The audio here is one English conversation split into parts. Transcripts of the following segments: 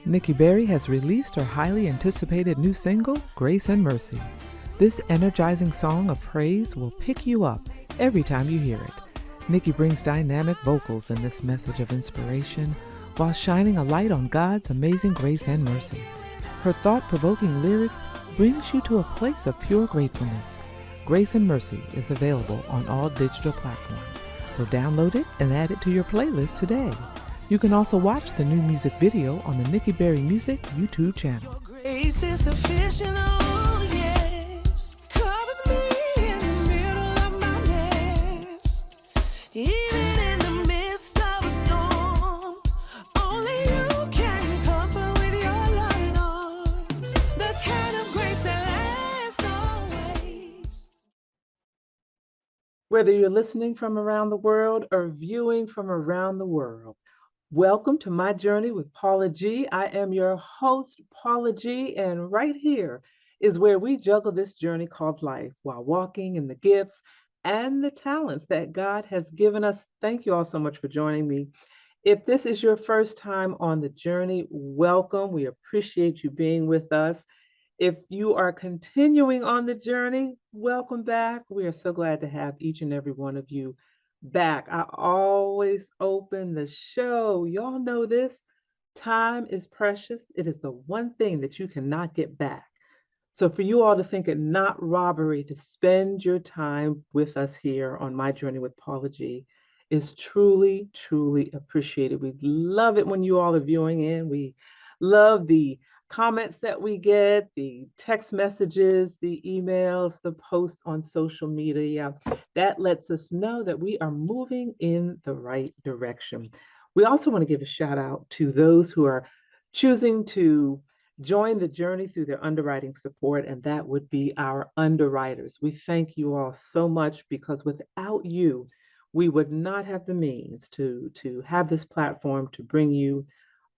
Nikki Berry has released her highly anticipated new single, Grace and Mercy. This energizing song of praise will pick you up every time you hear it. Nikki brings dynamic vocals in this message of inspiration while shining a light on God's amazing grace and mercy. Her thought-provoking lyrics brings you to a place of pure gratefulness. Grace and Mercy is available on all digital platforms, so download it and add it to your playlist today. You can also watch the new music video on the Nikki Berry Music YouTube channel. Grace is sufficient, oh yes, covers me in the middle of my mess. Even in the midst of a storm, only you can comfort with your loving arms. The kind of grace that lasts always. Whether you're listening from around the world or viewing from around the world, welcome to my journey with Paula G. I am your host, Paula G, and right here is where we juggle this journey called life while walking in the gifts and the talents that God has given us. Thank you all so much for joining me. If this is your first time on the journey, welcome. We appreciate you being with us. If you are continuing on the journey, welcome back. We are so glad to have each and every one of you back. I always open the show. Y'all know this. Time is precious. It is the one thing that you cannot get back. So for you all to think it not robbery to spend your time with us here on My Journey with Paula G is truly, truly appreciated. We love it when you all are viewing in. We love the comments that we get, the text messages, the emails, the posts on social media. That lets us know that we are moving in the right direction. We also want to give a shout out to those who are choosing to join the journey through their underwriting support, and that would be our underwriters. We thank you all so much because without you, we would not have the means to have this platform to bring you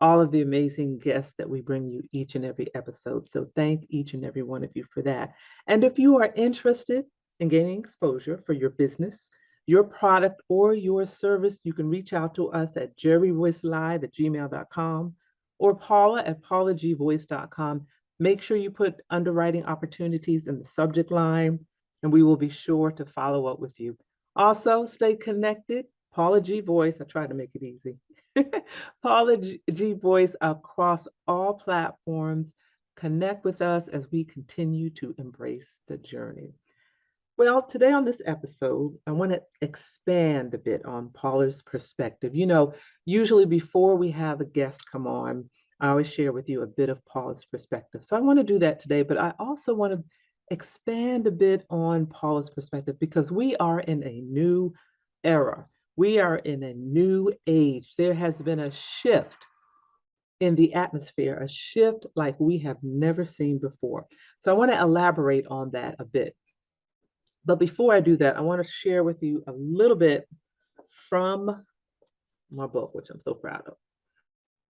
all of the amazing guests that we bring you each and every episode. So thank each and every one of you for that. And if you are interested in gaining exposure for your business, your product, or your service, you can reach out to us at jerryvoicelive@gmail.com or paula@paulagvoice.com. Make sure you put underwriting opportunities in the subject line, and we will be sure to follow up with you. Also, stay connected. Paula G Voice, I tried to make it easy. Paula G Voice across all platforms. Connect with us as we continue to embrace the journey. Well, today on this episode, I want to expand a bit on Paula's perspective. You know, usually before we have a guest come on, I always share with you a bit of Paula's perspective. So I want to do that today, but I also want to expand a bit on Paula's perspective because we are in a new era. We are in a new age. There has been a shift in the atmosphere, a shift like we have never seen before. So I want to elaborate on that a bit. But before I do that, I want to share with you a little bit from my book, which I'm so proud of.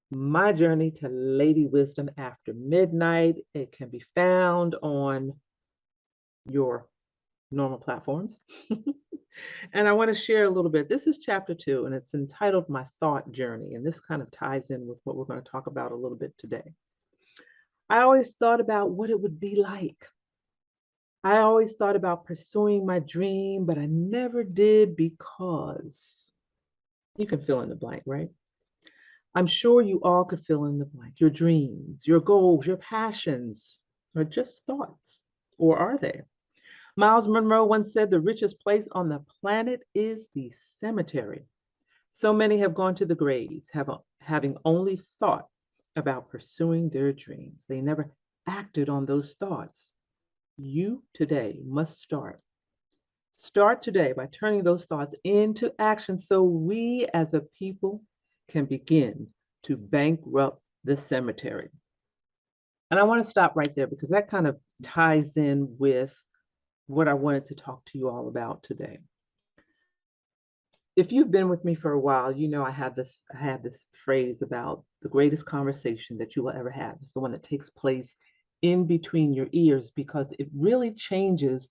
My Journey to Lady Wisdom After Midnight. It can be found on your normal platforms. And I want to share a little bit. This is chapter 2, and it's entitled My Thought Journey. And this kind of ties in with what we're going to talk about a little bit today. I always thought about what it would be like. I always thought about pursuing my dream, but I never did because you can fill in the blank, right? I'm sure you all could fill in the blank. Your dreams, your goals, your passions are just thoughts, or are they? Miles Monroe once said the richest place on the planet is the cemetery. So many have gone to the graves, having only thought about pursuing their dreams. They never acted on those thoughts. You today must start. Start today by turning those thoughts into action so we as a people can begin to bankrupt the cemetery. And I want to stop right there because that kind of ties in with what I wanted to talk to you all about today. If you've been with me for a while, you know I had this phrase about the greatest conversation that you will ever have is the one that takes place in between your ears because it really changes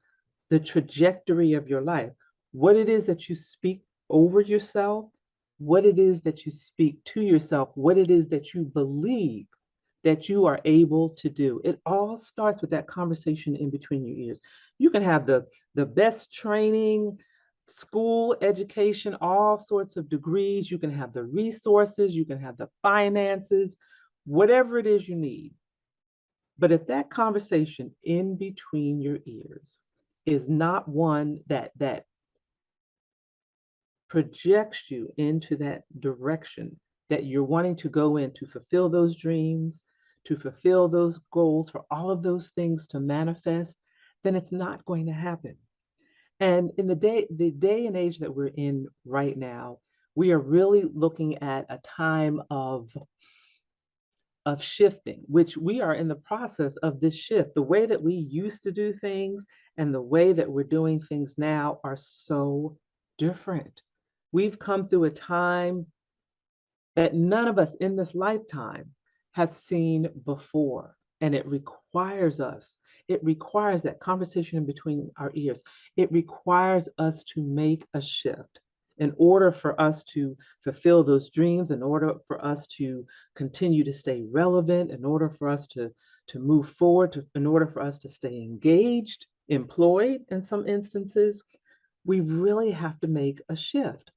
the trajectory of your life. What it is that you speak over yourself, what it is that you speak to yourself, what it is that you believe that you are able to do. It all starts with that conversation in between your ears. You can have the best training, school education, all sorts of degrees. You can have the resources, you can have the finances, whatever it is you need. But if that conversation in between your ears is not one that projects you into that direction that you're wanting to go in to fulfill those dreams, to fulfill those goals, for all of those things to manifest, then it's not going to happen. And in the day and age that we're in right now, we are really looking at a time of shifting, which we are in the process of this shift. The way that we used to do things and the way that we're doing things now are so different. We've come through a time that none of us in this lifetime have seen before. And it requires that conversation in between our ears. It requires us to make a shift in order for us to fulfill those dreams, in order for us to continue to stay relevant, in order for us to move forward, in order for us to stay engaged, employed in some instances. We really have to make a shift.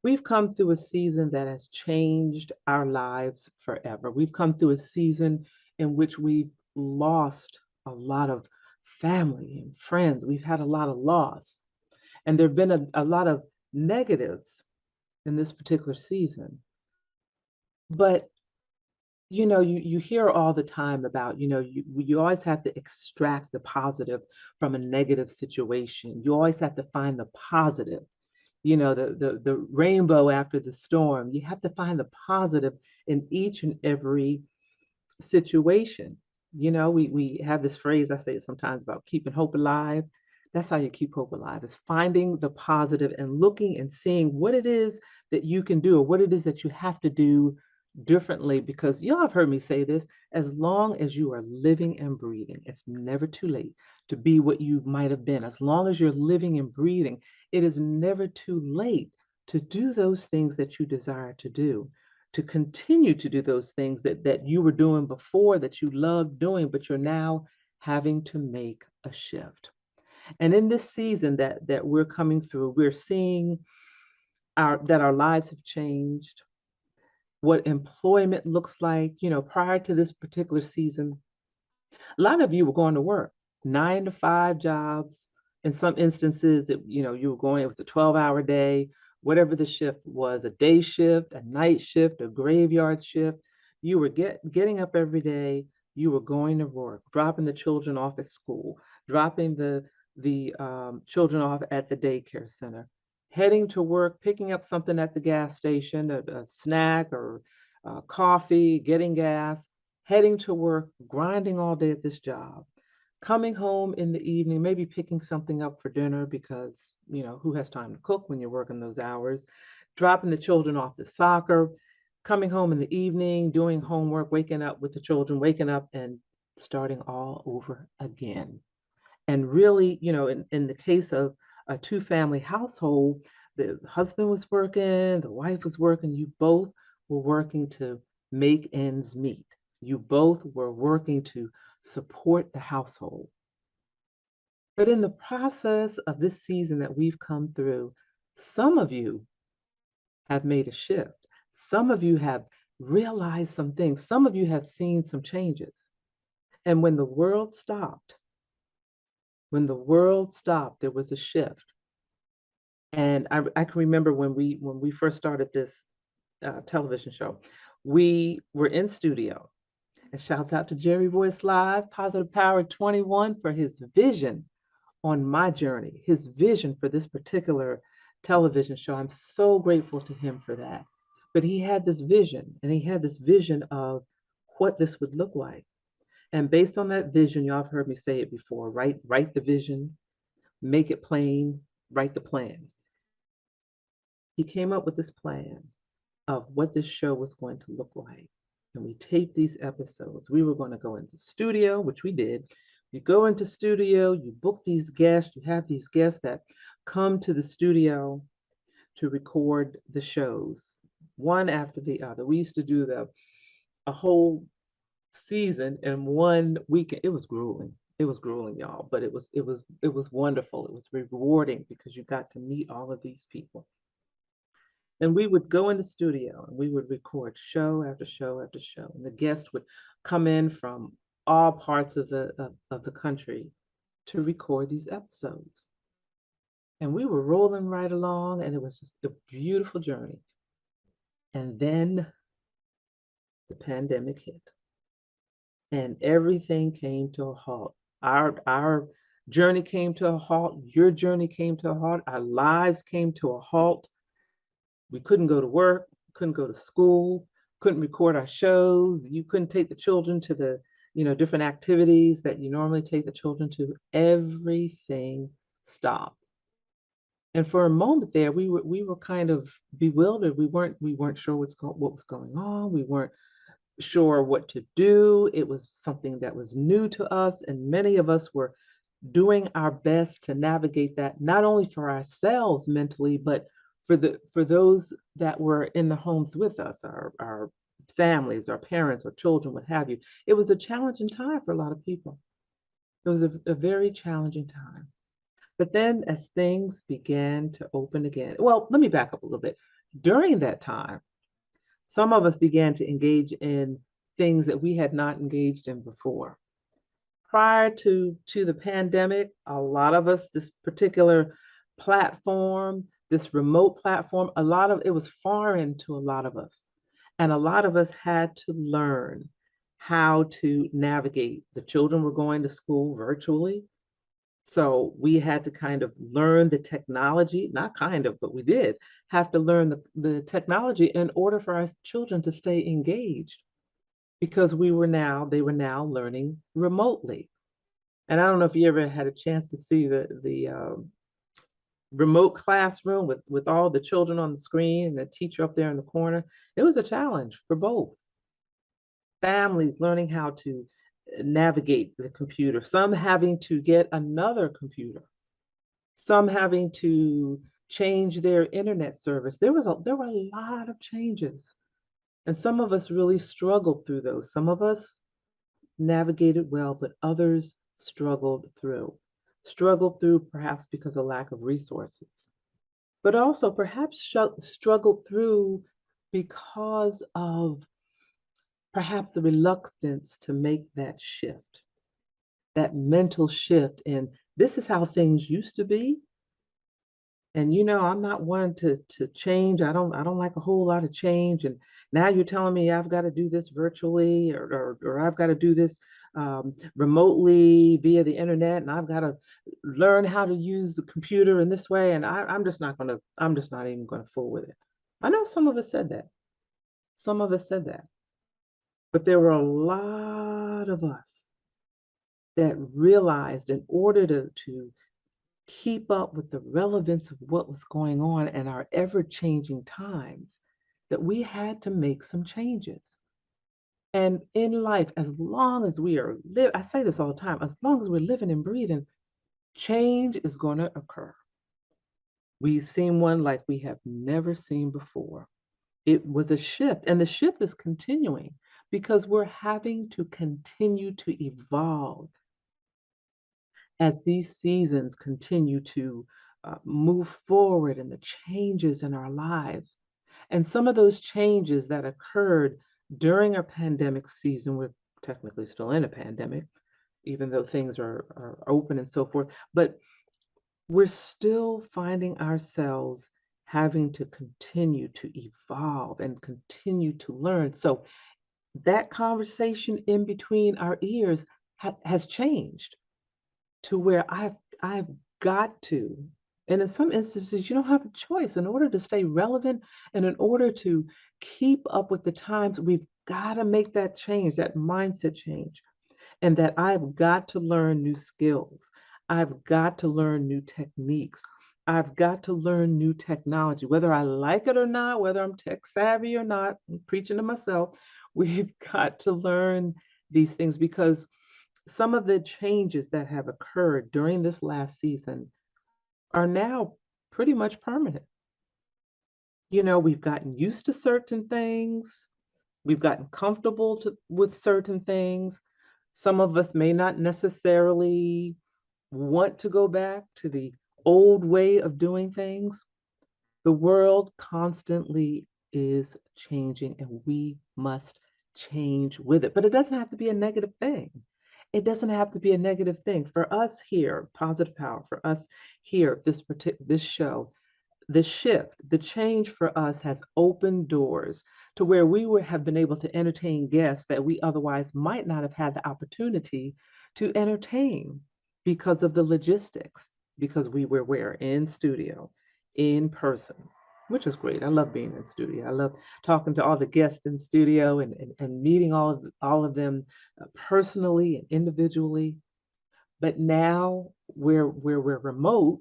We've come through a season that has changed our lives forever. We've come through a season in which we've lost a lot of family and friends. We've had a lot of loss. And there have been a lot of negatives in this particular season. But you hear all the time about, you always have to extract the positive from a negative situation. You always have to find the positive, the rainbow after the storm. You have to find the positive in each and every situation. We have this phrase, I say it sometimes, about keeping hope alive. That's how you keep hope alive, is finding the positive and looking and seeing what it is that you can do or what it is that you have to do differently. Because y'all have heard me say this, as long as you are living and breathing, it's never too late to be what you might have been. As long as you're living and breathing, it is never too late to do those things that you desire to do, to continue to do those things that you were doing before, that you loved doing, but you're now having to make a shift. And in this season that we're coming through, we're seeing our lives have changed, what employment looks like. Prior to this particular season, a lot of you were going to work, 9 to 5 jobs. In some instances, you were going, it was a 12-hour day, whatever the shift was, a day shift, a night shift, a graveyard shift. You were getting up every day, you were going to work, dropping the children off at school, dropping the children off at the daycare center, heading to work, picking up something at the gas station, a snack or coffee, getting gas, heading to work, grinding all day at this job, coming home in the evening, maybe picking something up for dinner because, who has time to cook when you're working those hours, dropping the children off to soccer, coming home in the evening, doing homework, waking up with the children, waking up and starting all over again. And really, in the case of a two-family household, the husband was working, the wife was working, you both were working to make ends meet. You both were working to support the household. But in the process of this season that we've come through, some of you have made a shift. Some of you have realized some things. Some of you have seen some changes. And when the world stopped, there was a shift. And I can remember when we first started this television show, we were in studio. And shouts out to Jerry Voice Live, Positive Power 21, for his vision on my journey, his vision for this particular television show. I'm so grateful to him for that. But he had this vision, and he had this vision of what this would look like. And based on that vision, y'all have heard me say it before, right? Write the vision, make it plain, write the plan. He came up with this plan of what this show was going to look like. And we taped these episodes. We were going to go into studio, which we did. You go into studio, you book these guests, you have these guests that come to the studio to record the shows, one after the other. We used to do a whole season in one weekend. It was grueling. It was grueling, y'all, but it was wonderful. It was rewarding because you got to meet all of these people. And we would go in the studio and we would record show after show after show. And the guests would come in from all parts of the country to record these episodes. And we were rolling right along, and it was just a beautiful journey. And then the pandemic hit, and everything came to a halt. Our journey came to a halt. Your journey came to a halt. Our lives came to a halt. We couldn't go to work, couldn't go to school, couldn't record our shows. You couldn't take the children to the, different activities that you normally take the children to. Everything stopped. And for a moment there, we were kind of bewildered. We weren't sure what was going on. We weren't sure what to do. It was something that was new to us, and many of us were doing our best to navigate that, not only for ourselves mentally, but for those that were in the homes with us, our families, our parents, or children, what have you. It was a challenging time for a lot of people. It was a very challenging time. But then as things began to open again, well, let me back up a little bit. During that time, some of us began to engage in things that we had not engaged in before. Prior to the pandemic, a lot of us, this particular platform, this remote platform, a lot of it was foreign to a lot of us. And a lot of us had to learn how to navigate. The children were going to school virtually. So we had to kind of learn the technology, not kind of, but we did have to learn the technology in order for our children to stay engaged because they were now learning remotely. And I don't know if you ever had a chance to see the remote classroom with all the children on the screen and the teacher up there in the corner. It was a challenge for both families learning how to navigate the computer, some having to get another computer, some having to change their internet service. There were a lot of changes, and some of us really struggled through those. Some of us navigated well, but others struggled through perhaps because of lack of resources, but also perhaps struggled through because of perhaps the reluctance to make that shift, that mental shift. And this is how things used to be. And I'm not one to change. I don't like a whole lot of change. And now you're telling me I've got to do this virtually, or I've got to do this remotely via the internet, and I've got to learn how to use the computer in this way. And I'm just not even gonna fool with it. I know some of us said that. Some of us said that. But there were a lot of us that realized in order to keep up with the relevance of what was going on in our ever-changing times, that we had to make some changes. And in life, as long as we are I say this all the time, as long as we're living and breathing, change is going to occur. We've seen one like we have never seen before. It was a shift, and the shift is continuing because we're having to continue to evolve as these seasons continue to move forward and the changes in our lives. And some of those changes that occurred during our pandemic season, we're technically still in a pandemic, even though things are open and so forth, but we're still finding ourselves having to continue to evolve and continue to learn. So that conversation in between our ears has changed to where I've got to, and in some instances you don't have a choice. In order to stay relevant and in order to keep up with the times, we've got to make that change, that mindset change, and that I've got to learn new skills. I've got to learn new techniques. I've got to learn new technology, whether I like it or not, whether I'm tech savvy or not. I'm preaching to myself. We've got to learn these things because some of the changes that have occurred during this last season are now pretty much permanent. We've gotten used to certain things. We've gotten comfortable with certain things. Some of us may not necessarily want to go back to the old way of doing things. The world constantly is changing and we must change with it. But it doesn't have to be a negative thing. It doesn't have to be a negative thing. For us here, Positive Power, for us here, this show, the shift, the change for us has opened doors to where we would have been able to entertain guests that we otherwise might not have had the opportunity to entertain because of the logistics, because we were where in studio, in person, which is great. I love being in studio. I love talking to all the guests in studio and meeting all of them personally and individually. But now where we're remote,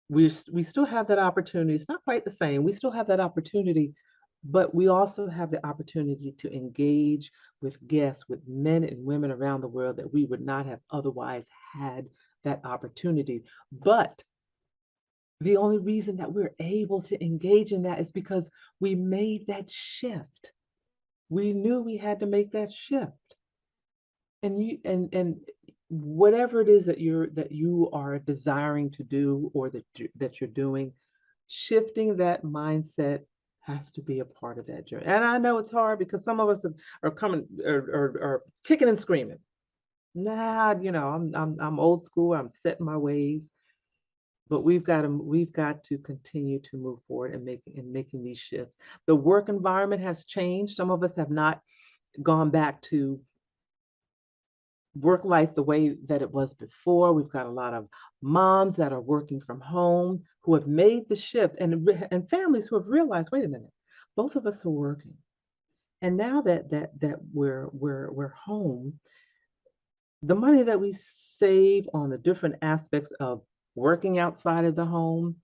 we still have that opportunity. It's not quite the same. We still have that opportunity, but we also have the opportunity to engage with guests, with men and women around the world that we would not have otherwise had that opportunity. But the only reason that we're able to engage in that is because we made that shift. We knew we had to make that shift. And whatever it is that you are desiring to do or that you're doing, shifting that mindset has to be a part of that journey. And I know it's hard because some of us are coming are kicking and screaming. Nah, I'm old school. I'm set in my ways. But we've got to continue to move forward and making these shifts. The work environment has changed. Some of us have not gone back to work life the way that it was before. We've got a lot of moms that are working from home who have made the shift, and families who have realized, wait a minute, both of us are working. And now that we're home, the money that we save on the different aspects of working outside of the home,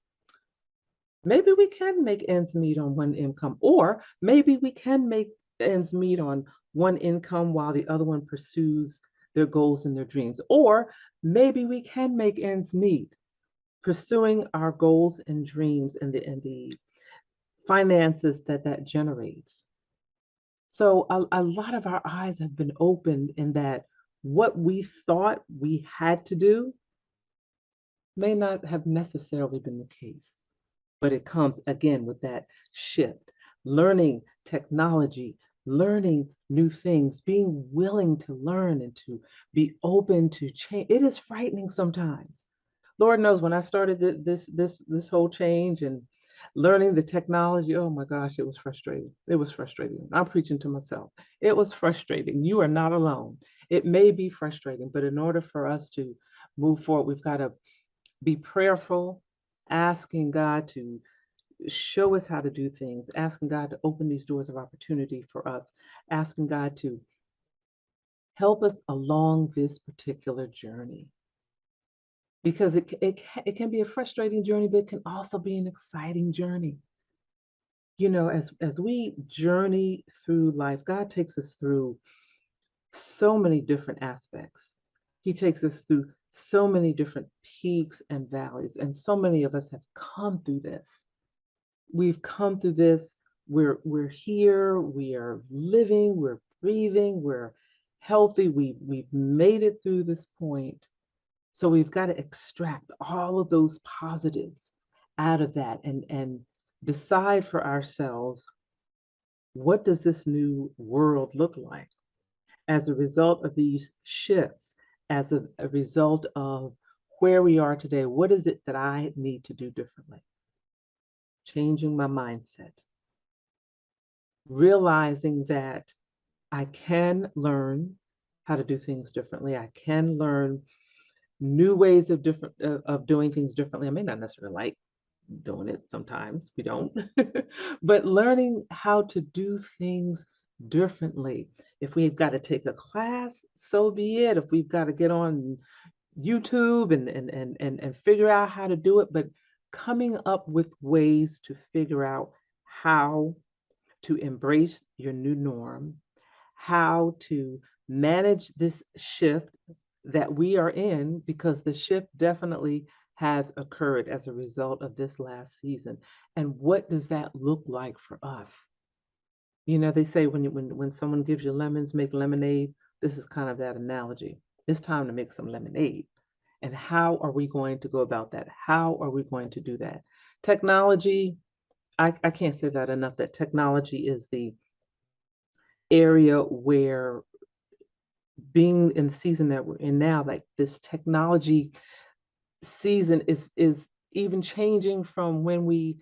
maybe we can make ends meet on one income, or maybe we can make ends meet on one income while the other one pursues their goals and their dreams. Or maybe we can make ends meet pursuing our goals and dreams and the finances that generates. So a lot of our eyes have been opened in that what we thought we had to do may not have necessarily been the case. But it comes again with that shift, learning technology, learning new things, being willing to learn and to be open to change. It is frightening sometimes. Lord knows when I started this whole change and learning the technology, oh my gosh, it was frustrating. It was frustrating. I'm preaching to myself. It was frustrating. You are not alone. It may be frustrating, but in order for us to move forward, we've got to be prayerful, asking God to show us how to do things, asking God to open these doors of opportunity for us, asking God to help us along this particular journey. Because it can be a frustrating journey, but it can also be an exciting journey. As we journey through life, God takes us through so many different aspects. He takes us through so many different peaks and valleys, and so many of us have come through this. We've come through this. We're here. We are living. We're breathing. We're healthy. We've made it through this point. So we've got to extract all of those positives out of that and decide for ourselves, what does this new world look like as a result of these shifts, as a result of where we are today? What is it that I need to do differently? Changing my mindset, realizing that I can learn how to do things differently. I can learn new ways of doing things differently. I may not necessarily like doing it sometimes. We don't. But learning how to do things differently. If we've got to take a class, so be it. If we've got to get on YouTube and figure out how to do it, but coming up with ways to figure out how to embrace your new norm, how to manage this shift that we are in, because the shift definitely has occurred as a result of this last season. And what does that look like for us? They say when someone gives you lemons, make lemonade. This is kind of that analogy. It's time to make some lemonade. And how are we going to go about that? How are we going to do that? Technology, I can't say that enough, that technology is the area where, being in the season that we're in now, like this technology season is even changing from when we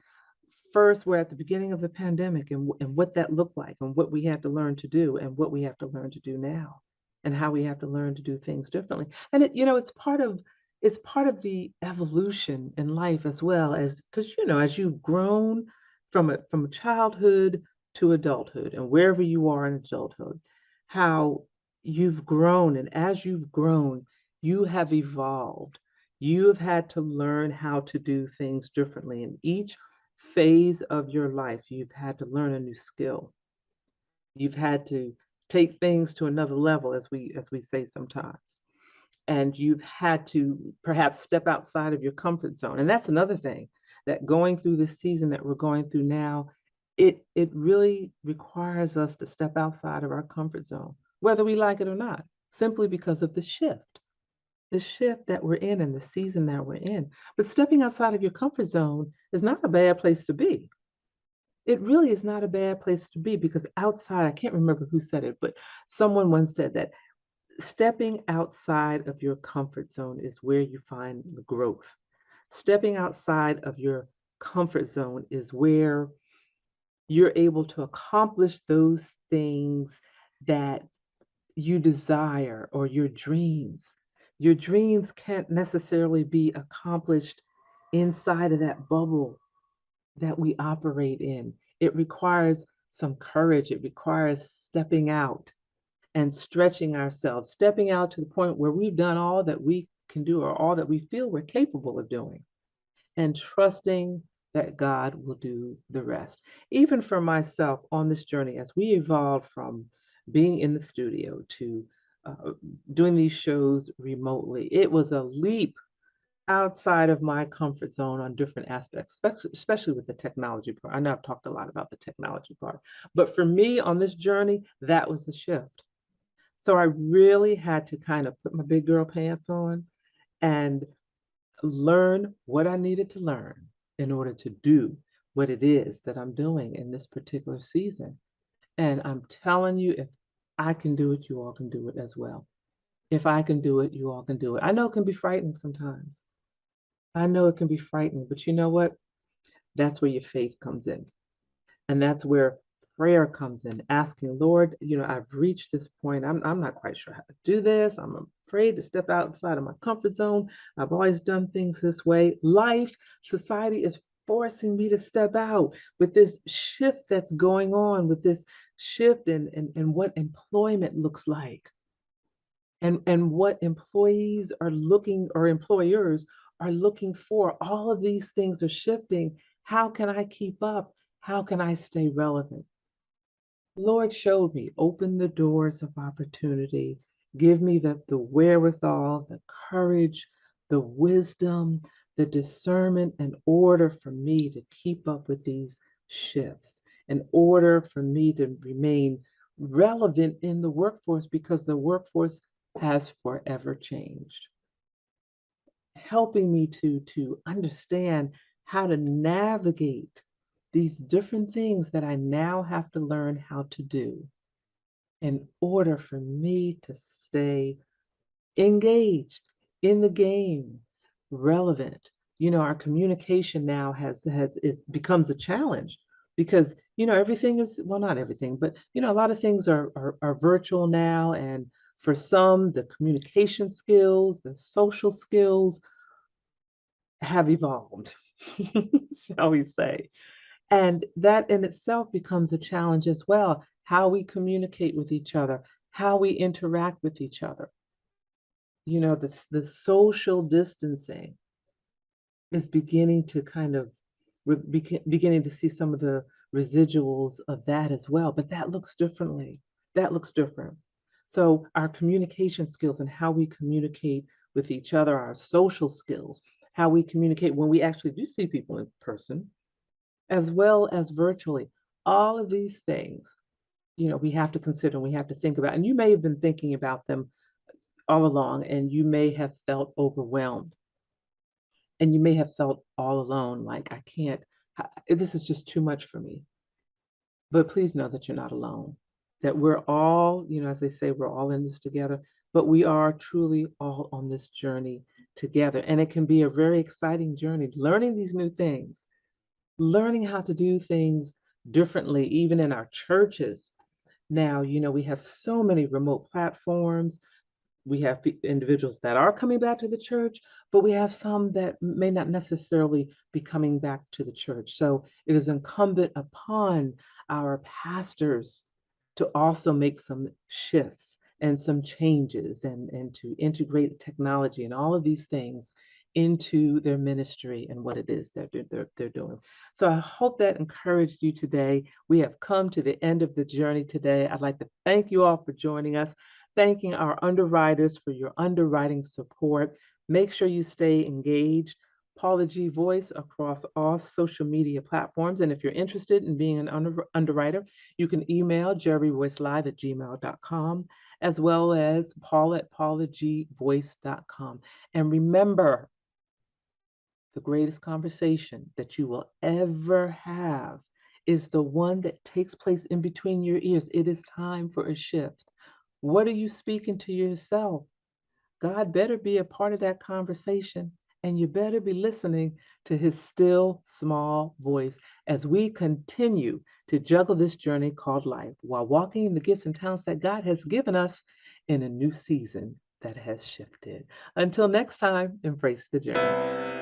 first were at the beginning of the pandemic, and what that looked like, and what we had to learn to do, and what we have to learn to do now, and how we have to learn to do things differently. And it's part of the evolution in life, as well, as because as you've grown from childhood to adulthood, and wherever you are in adulthood, how you've grown, and as you've grown, you have evolved. You have had to learn how to do things differently. In each phase of your life, you've had to learn a new skill. You've had to take things to another level, as we say sometimes. And you've had to perhaps step outside of your comfort zone. And that's another thing, that going through this season that we're going through now, it really requires us to step outside of our comfort zone, whether we like it or not, simply because of the shift that we're in and the season that we're in. But stepping outside of your comfort zone is not a bad place to be. It really is not a bad place to be, because outside, I can't remember who said it, but someone once said that stepping outside of your comfort zone is where you find the growth. Stepping outside of your comfort zone is where you're able to accomplish those things that you desire, or your dreams. Your dreams can't necessarily be accomplished inside of that bubble that we operate in. It requires some courage. It requires stepping out and stretching ourselves, stepping out to the point where we've done all that we can do, or all that we feel we're capable of doing, and trusting that God will do the rest. Even for myself on this journey, as we evolved from being in the studio to uh, doing these shows remotely, it was a leap outside of my comfort zone on different aspects, especially with the technology part. I know I've talked a lot about the technology part, but for me on this journey, that was the shift. So I really had to kind of put my big girl pants on and learn what I needed to learn in order to do what it is that I'm doing in this particular season. And I'm telling you, if I can do it, you all can do it as well. If I can do it, you all can do it. I know it can be frightening sometimes. I know it can be frightening, but you know what? That's where your faith comes in. And that's where prayer comes in, asking, Lord, I've reached this point. I'm not quite sure how to do this. I'm afraid to step outside of my comfort zone. I've always done things this way. Life, society is forcing me to step out with this shift that's going on, with this shift in what employment looks like, and what employees are looking, or employers are looking for. All of these things are shifting. How can I keep up? How can I stay relevant? Lord showed me, open the doors of opportunity. Give me the wherewithal, the courage, the wisdom, the discernment, in order for me to keep up with these shifts, in order for me to remain relevant in the workforce, because the workforce has forever changed. Helping me to understand how to navigate these different things that I now have to learn how to do in order for me to stay engaged in the game, relevant. Our communication now has is becomes a challenge, because everything is, well, not everything, but a lot of things are virtual now, and for some, the communication skills, the social skills have evolved, shall we say. And that in itself becomes a challenge as well, how we communicate with each other, how we interact with each other. The social distancing is beginning to kind of, beginning to see some of the residuals of that as well, but that looks differently. That looks different. So our communication skills, and how we communicate with each other, our social skills, how we communicate when we actually do see people in person, as well as virtually, all of these things we have to consider, we have to think about, and you may have been thinking about them all along, and you may have felt overwhelmed, and you may have felt all alone, like, I can't, this is just too much for me. But please know that you're not alone, that we're all, as they say, we're all in this together, but we are truly all on this journey together. And it can be a very exciting journey, learning these new things, learning how to do things differently, even in our churches. Now, we have so many remote platforms. We have individuals that are coming back to the church, but we have some that may not necessarily be coming back to the church. So it is incumbent upon our pastors to also make some shifts and some changes, and to integrate technology and all of these things into their ministry and what it is that they're doing. So I hope that encouraged you today. We have come to the end of the journey today. I'd like to thank you all for joining us, thanking our underwriters for your underwriting support. Make sure you stay engaged. Paula G Voice across all social media platforms. And if you're interested in being an underwriter, you can email jerryvoicelive@gmail.com, as well as paula@paulagvoice.com. And remember, the greatest conversation that you will ever have is the one that takes place in between your ears. It is time for a shift. What are you speaking to yourself? God better be a part of that conversation, and you better be listening to his still small voice as we continue to juggle this journey called life while walking in the gifts and talents that God has given us in a new season that has shifted. Until next time, embrace the journey.